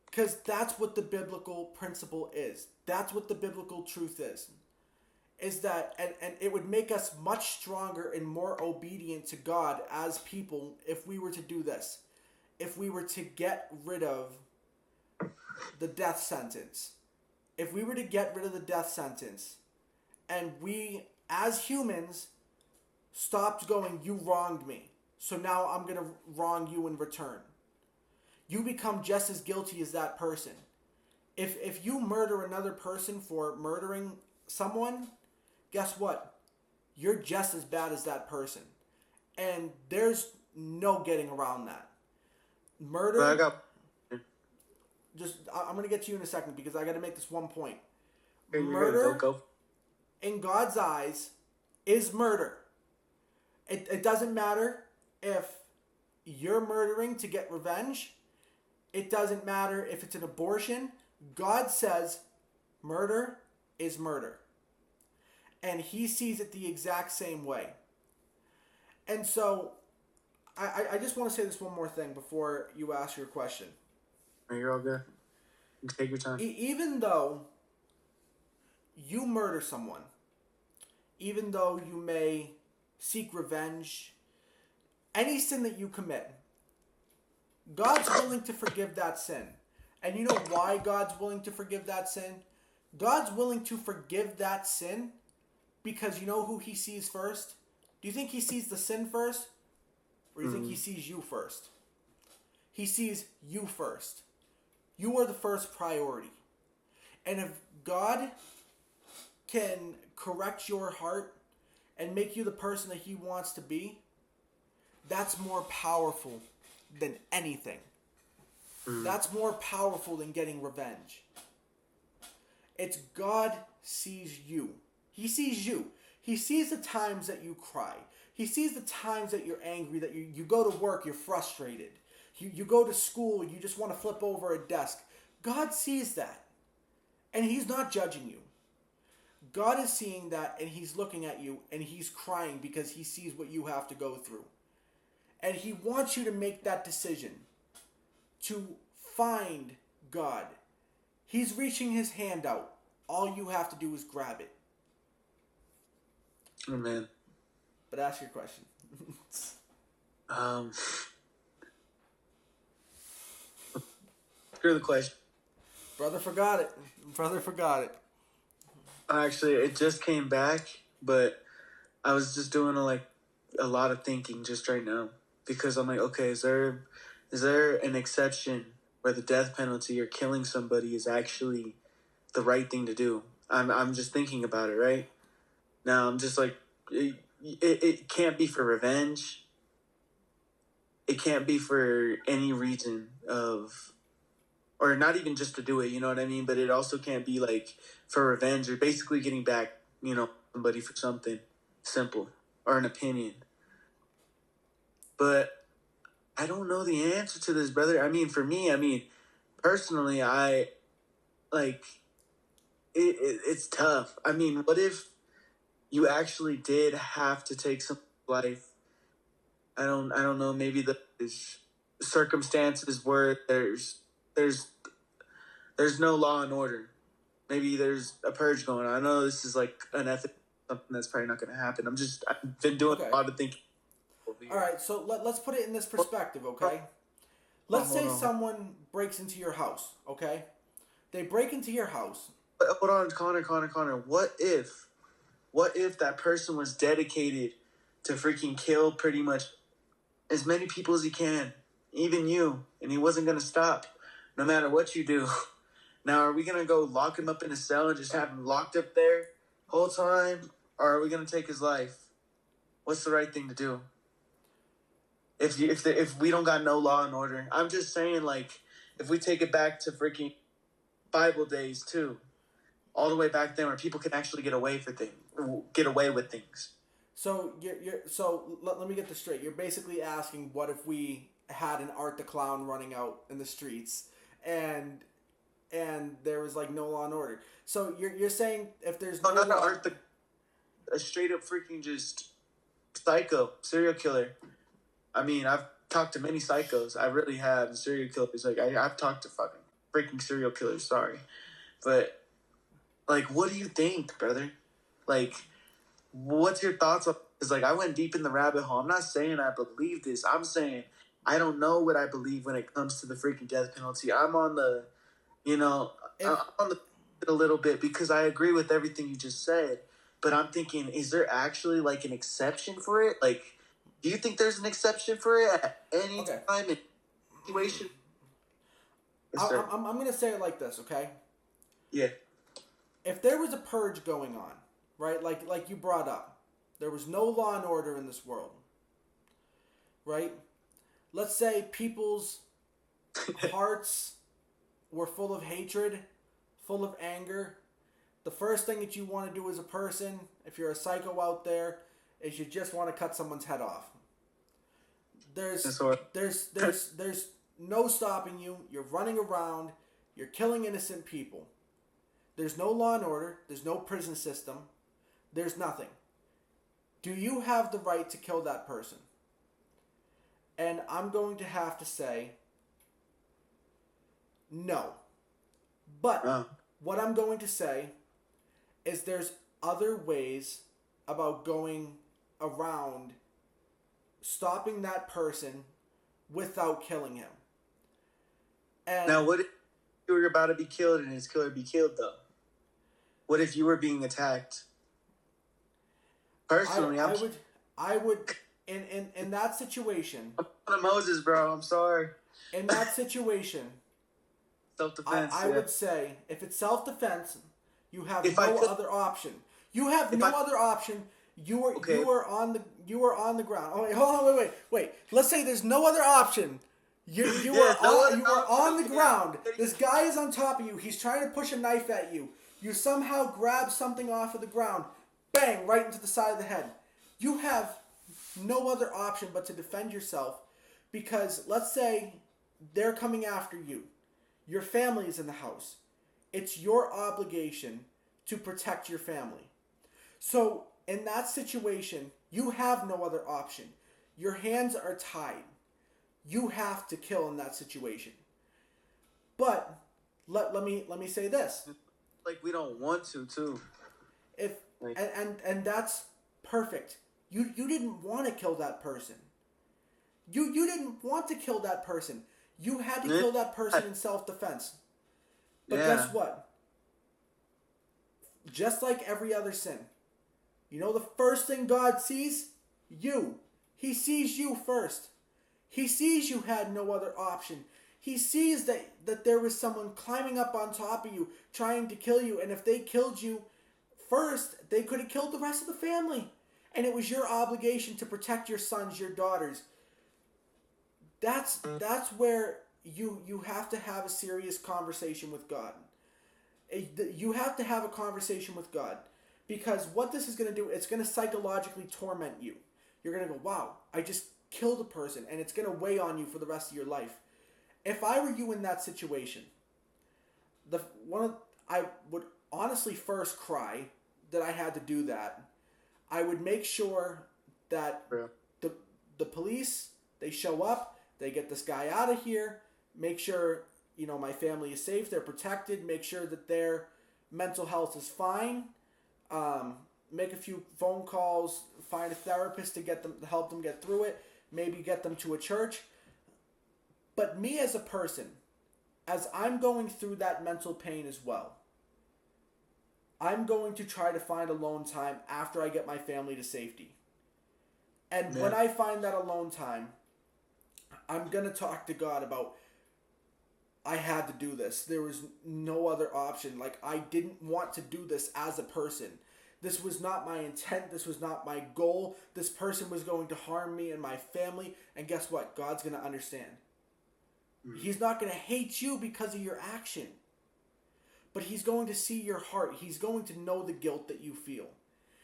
Because that's what the biblical principle is. That's what the biblical truth is. Is that, and it would make us much stronger and more obedient to God as people if we were to do this. If we were to get rid of the death sentence. If we were to get rid of the death sentence, and we, as humans, stopped going, you wronged me, so now I'm going to wrong you in return. You become just as guilty as that person. If you murder another person for murdering someone, guess what? You're just as bad as that person. And there's no getting around that. Murder... I'm going to get to you in a second because I got to make this one point. Murder, in God's eyes, is murder. It doesn't matter if you're murdering to get revenge. It doesn't matter if it's an abortion. God says murder is murder. And he sees it the exact same way. And so, I just want to say this one more thing before you ask your question. You're all good. Take your time. Even though you murder someone, even though you may seek revenge, any sin that you commit, God's willing to forgive that sin. And you know why God's willing to forgive that sin? God's willing to forgive that sin because you know who he sees first? Do you think he sees the sin first? Or do you think he sees you first? He sees you first. You are the first priority. And if God can correct your heart and make you the person that he wants to be, that's more powerful than anything. That's more powerful than getting revenge. It's God sees you. He sees you. He sees the times that you cry. He sees the times that you're angry, that you go to work, you're frustrated. You go to school, you just want to flip over a desk. God sees that. And he's not judging you. God is seeing that, and he's looking at you, and he's crying because he sees what you have to go through. And he wants you to make that decision to find God. He's reaching his hand out. All you have to do is grab it. Oh man. But ask your question. Screw the question. Brother forgot it. Brother forgot it. Actually, it just came back, but I was just doing a lot of thinking just right now because I'm like, okay, is there an exception where the death penalty or killing somebody is actually the right thing to do? I'm just thinking about it right now. I'm just like, it can't be for revenge. It can't be for any reason of, or not even just to do it, you know what I mean? But it also can't be like for revenge or basically getting back, somebody for something simple or an opinion. But I don't know the answer to this, brother. I mean, for me, personally, I like it's tough. I mean, what if you actually did have to take some life? I don't know. Maybe there's circumstances where there's no law and order. Maybe there's a purge going on. I know this is like unethical, something that's probably not going to happen. I've been doing a lot of thinking. All right, so let's put it in this perspective, okay? Let's say someone breaks into your house, okay? They break into your house. Hold on, Connor. What if that person was dedicated to freaking kill pretty much as many people as he can, even you, and he wasn't going to stop no matter what you do? Now, are we going to go lock him up in a cell and just have him locked up there whole time? Or are we going to take his life? What's the right thing to do? If we don't got no law and order. I'm just saying, like, if we take it back to freaking Bible days, too. All the way back then where people can actually get away with things. So, let me get this straight. You're basically asking, what if we had an Art the Clown running out in the streets and there was like no law and order. So you're saying if there's no law, a straight up freaking just psycho serial killer. I mean, I've talked to many psychos. I really have. Serial killers. Like I've talked to fucking freaking serial killers. Sorry, but like, what do you think, brother? Like, what's your thoughts on? Because like I went deep in the rabbit hole. I'm not saying I believe this. I'm saying I don't know what I believe when it comes to the freaking death penalty. I'm on the I'm on the a little bit because I agree with everything you just said, but I'm thinking, is there actually like an exception for it? Like, do you think there's an exception for it at any time in situation? I'm going to say it like this, okay? Yeah. If there was a purge going on, right? Like you brought up, there was no law and order in this world, right? Let's say people's hearts were full of hatred, full of anger. The first thing that you want to do as a person, if you're a psycho out there, is you just want to cut someone's head off. There's no stopping you. You're running around. You're killing innocent people. There's no law and order. There's no prison system. There's nothing. Do you have the right to kill that person? And I'm going to have to say no. But what I'm going to say is there's other ways about going around stopping that person without killing him. And now, what if you were about to be killed and his killer be killed, though? What if you were being attacked? Personally, I would in that situation. I'm Moses, bro. I'm sorry. In that situation, self-defense. I would say if it's self-defense, you have no other option. You have no other option. You are on the ground. Oh, wait, hold on, wait. Let's say there's no other option. You are on the ground. This guy is on top of you. He's trying to push a knife at you. You somehow grab something off of the ground. Bang, right into the side of the head. You have no other option but to defend yourself, because let's say they're coming after you. Your family is in the house. It's your obligation to protect your family. So in that situation, you have no other option. Your hands are tied. You have to kill in that situation. But let me say this. Like we don't want to too. If Like, and that's perfect. You didn't want to kill that person. You didn't want to kill that person. You had to kill that person in self-defense. But guess what? Just like every other sin, you know the first thing God sees? You. He sees you first. He sees you had no other option. He sees that there was someone climbing up on top of you, trying to kill you, and if they killed you first, they could have killed the rest of the family. And it was your obligation to protect your sons, your daughters. That's where you have to have a serious conversation with God. You have to have a conversation with God. Because what this is going to do, it's going to psychologically torment you. You're going to go, wow, I just killed a person, and it's going to weigh on you for the rest of your life. If I were you in that situation, I would honestly first cry that I had to do that. I would make sure that the police, they show up, they get this guy out of here, make sure, my family is safe, they're protected, make sure that their mental health is fine, make a few phone calls, find a therapist to help them get through it, maybe get them to a church. But me as a person, as I'm going through that mental pain as well, I'm going to try to find alone time after I get my family to safety. And when I find that alone time, I'm going to talk to God about, I had to do this. There was no other option. Like, I didn't want to do this as a person. This was not my intent. This was not my goal. This person was going to harm me and my family. And guess what? God's going to understand. He's not going to hate you because of your action. But he's going to see your heart. He's going to know the guilt that you feel.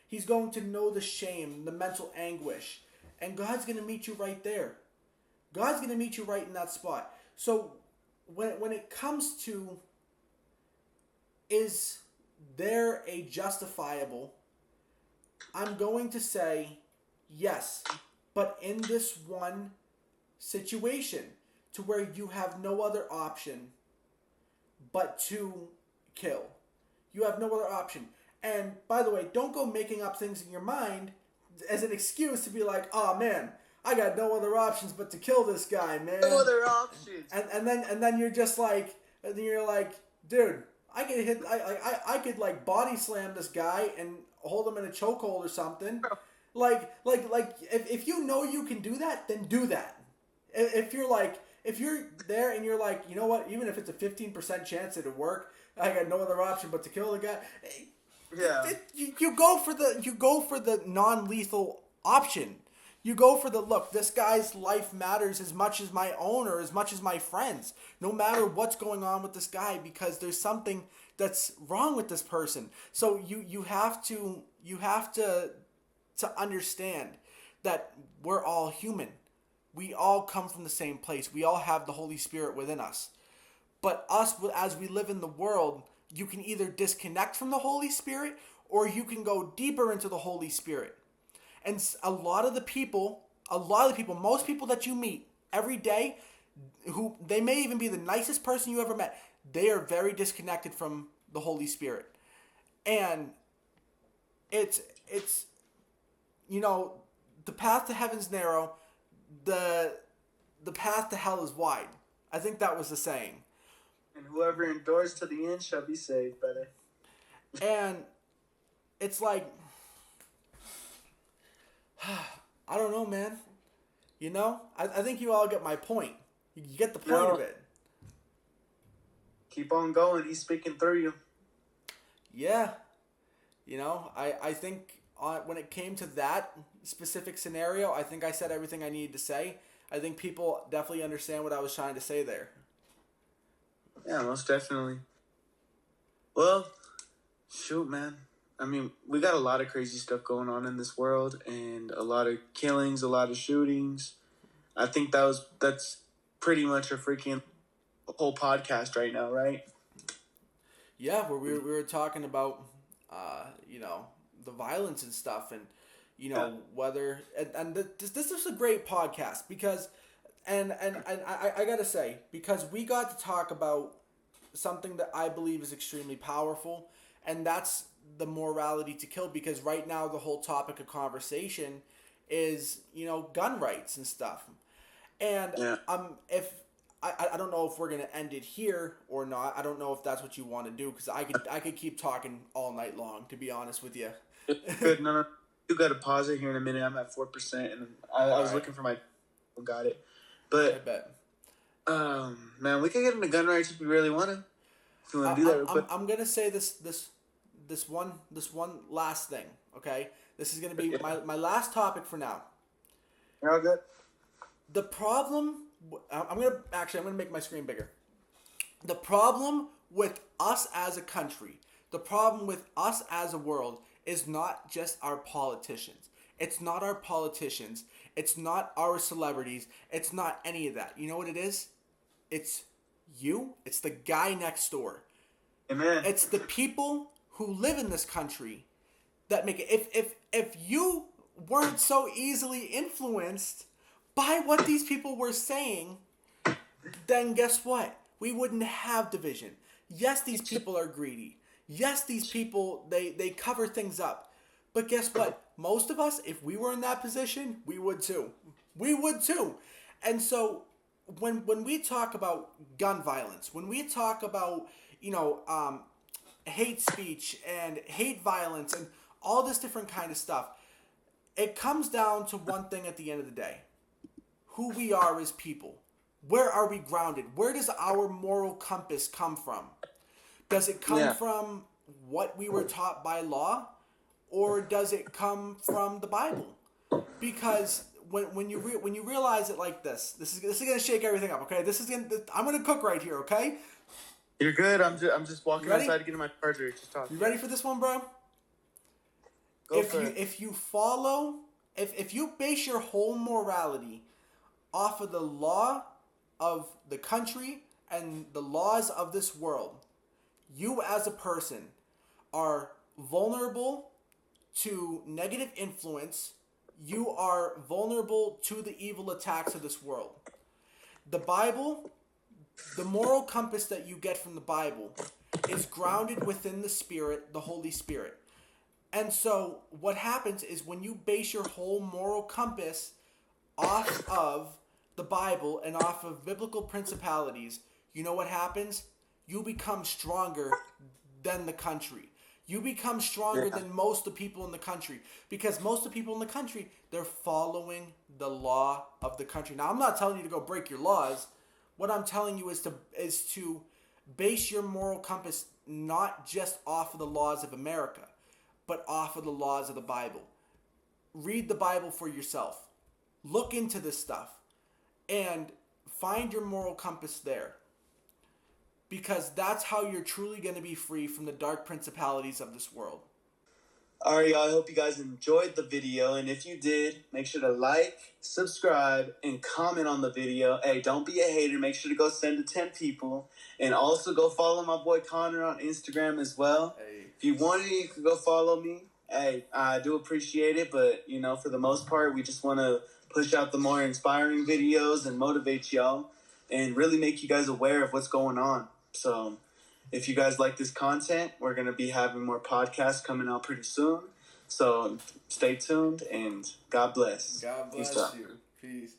He's going to know the shame, the mental anguish. And God's going to meet you right there. God's going to meet you right in that spot. So when it comes to, is there a justifiable, I'm going to say yes. But in this one situation, to where you have no other option but to kill. You have no other option. And by the way, don't go making up things in your mind as an excuse to be like, oh man, I got no other options but to kill this guy, man. No other options. And then you're just like, dude, I could hit, I could like body slam this guy and hold him in a chokehold or something. Like if you know you can do that, then do that. If you're there and you're like, you know what, even if it's a 15% chance it'll work, I got no other option but to kill the guy. Yeah. You go for the non-lethal option. You go for the, look, this guy's life matters as much as my own or as much as my friends. No matter what's going on with this guy, because there's something that's wrong with this person. So you have to understand that we're all human. We all come from the same place. We all have the Holy Spirit within us. But us, as we live in the world, you can either disconnect from the Holy Spirit or you can go deeper into the Holy Spirit. And most people that you meet every day, who they may even be the nicest person you ever met, they are very disconnected from the Holy Spirit. And it's the path to heaven's narrow, the path to hell is wide. I think that was the saying. And whoever endures to the end shall be saved, brother. And it's like, I don't know, man. I think you all get my point. You get the point of it. Keep on going. He's speaking through you. Yeah. I think when it came to that specific scenario, I think I said everything I needed to say. I think people definitely understand what I was trying to say there. Yeah, most definitely. Well, shoot, man. I mean, we got a lot of crazy stuff going on in this world, and a lot of killings, a lot of shootings. I think that's pretty much a freaking whole podcast right now, right? Yeah, where we were talking about, the violence and stuff, and whether and this is a great podcast because, and I gotta say, because we got to talk about something that I believe is extremely powerful, and that's the morality to kill. Because right now the whole topic of conversation is, gun rights and stuff. And Yeah. if I don't know if we're gonna end it here or not. I don't know if that's what you want to do, because I could keep talking all night long, to be honest with you. Good. No. You got to pause it here in a minute. I'm at 4%, and I was looking for my. Got it. But I bet. Man, we can get into gun rights if we really want to. If you want to do that real quick. I'm gonna say this one last thing. Okay, this is gonna be my last topic for now. You're all good. The problem. I'm gonna make my screen bigger. The problem with us as a country, the problem with us as a world, is not just our politicians. It's not our politicians. It's not our celebrities. It's not any of that. You know what it is? It's you. It's the guy next door. Amen. It's the people who live in this country that make it. If you weren't so easily influenced by what these people were saying, then guess what? We wouldn't have division. Yes, these people are greedy. Yes, these people, they cover things up. But guess what? Most of us, if we were in that position, we would too. We would too. And so when we talk about gun violence, when we talk about, hate speech and hate violence and all this different kind of stuff, it comes down to one thing at the end of the day. Who we are as people. Where are we grounded? Where does our moral compass come from? Does it come from what we were taught by law, or does it come from the Bible? Because when you realize it like this is gonna shake everything up. Okay, I'm gonna cook right here. Okay. You're good. I'm just walking outside to get in my charger. Just talk. You ready for this one, bro? If you base your whole morality off of the law of the country and the laws of this world, you as a person are vulnerable to negative influence. You are vulnerable to the evil attacks of this world. The Bible, the moral compass that you get from the Bible, is grounded within the Spirit, the Holy Spirit. And so what happens is when you base your whole moral compass off of the Bible and off of biblical principalities, you know what happens? You become stronger than the country. You become stronger than most of the people in the country, because most of the people in the country, they're following the law of the country. Now, I'm not telling you to go break your laws. What I'm telling you is to base your moral compass not just off of the laws of America, but off of the laws of the Bible. Read the Bible for yourself. Look into this stuff and find your moral compass there. Because that's how you're truly going to be free from the dark principalities of this world. Alright, y'all. I hope you guys enjoyed the video. And if you did, make sure to like, subscribe, and comment on the video. Hey, don't be a hater. Make sure to go send to 10 people. And also go follow my boy Connor on Instagram as well. Hey. If you want to, you can go follow me. Hey, I do appreciate it. But, for the most part, we just want to push out the more inspiring videos and motivate y'all. And really make you guys aware of what's going on. So if you guys like this content, we're going to be having more podcasts coming out pretty soon. So stay tuned and God bless. God bless you. Peace.